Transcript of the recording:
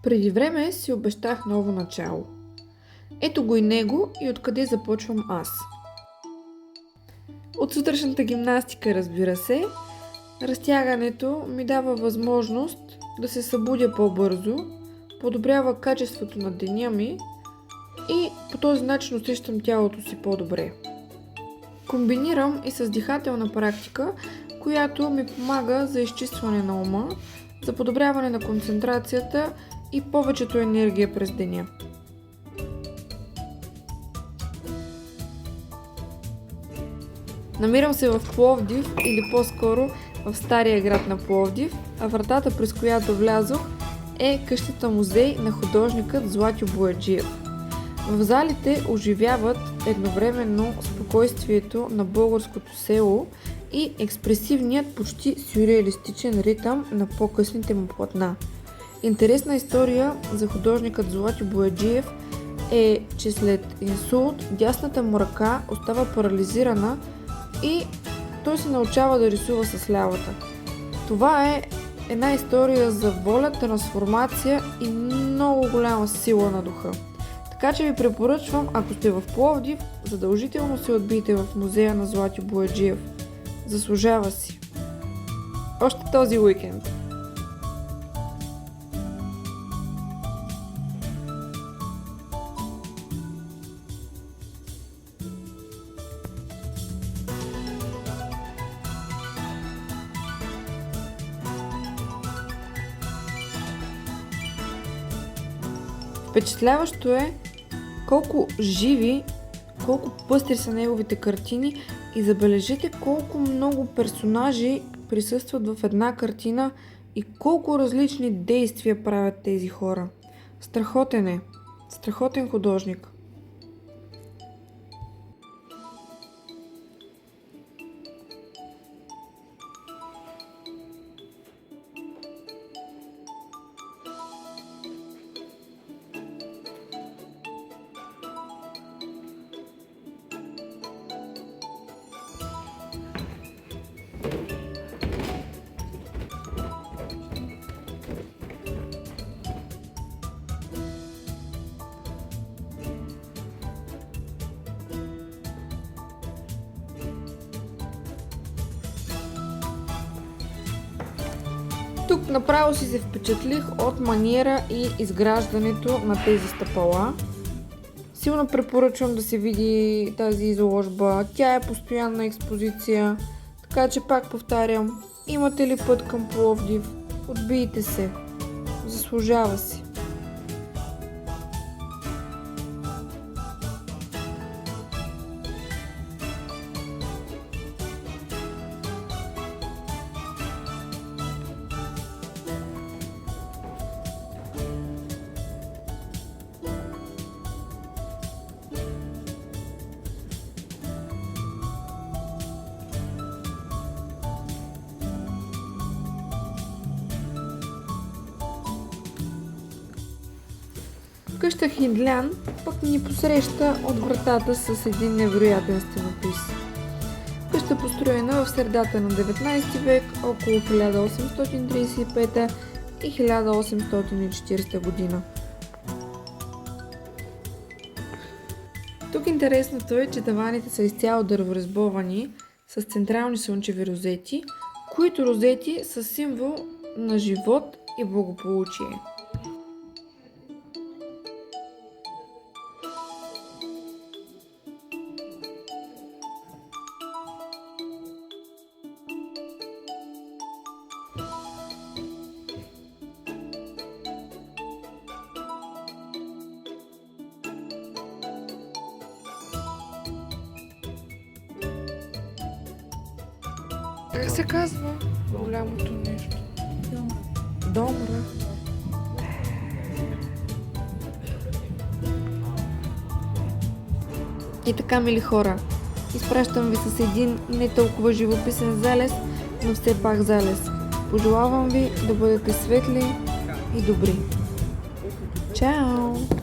Преди време си обещах ново начало. Ето го и него и откъде започвам аз. От сутрешната гимнастика, разбира се. Разтягането ми дава възможност да се събудя по-бързо, подобрява качеството на деня ми и по този начин усещам тялото си по-добре. Комбинирам и с дихателна практика, която ми помага за изчистване на ума, за подобряване на концентрацията и повечето енергия през деня. Намирам се в Пловдив или по-скоро в стария град на Пловдив, а вратата, през която влязох, е къщата музей на художникът Златю Бояджиев. В залите оживяват едновременно спокойствието на българското село и експресивният, почти сюрреалистичен ритъм на по-късните му платна. Интересна история за художникът Златю Бояджиев е, че след инсулт дясната му ръка остава парализирана и той се научава да рисува с лявата. Това е една история за воля, трансформация и много голяма сила на духа. Така че ви препоръчвам, ако сте в Пловдив, задължително се отбийте в музея на Златю Бояджиев. Заслужава си. Още този уикенд. Впечатляващо е колко живи, колко пъстри са неговите картини и забележете колко много персонажи присъстват в една картина и колко различни действия правят тези хора. Страхотен е. Страхотен художник. Тук направо си се впечатлих от маниера и изграждането на тези стъпала. Силно препоръчвам да се види тази изложба. Тя е постоянна експозиция, така че пак повтарям, имате ли път към Пловдив, отбийте се. Заслужава си. Къща Хиндлян пък ни посреща от вратата с един невероятен стенопис. Къща построена в средата на 19 век, около 1835 и 1840 година. Тук интересното е, че таваните са изцяло дърворезбовани с централни слънчеви розети, които розети са символ на живот и благополучие. Как се казва голямото нещо? Домра. И така, мили хора, изпращам ви с един не толкова живописен залез, но все пак залез. Пожелавам ви да бъдете светли и добри. Чао!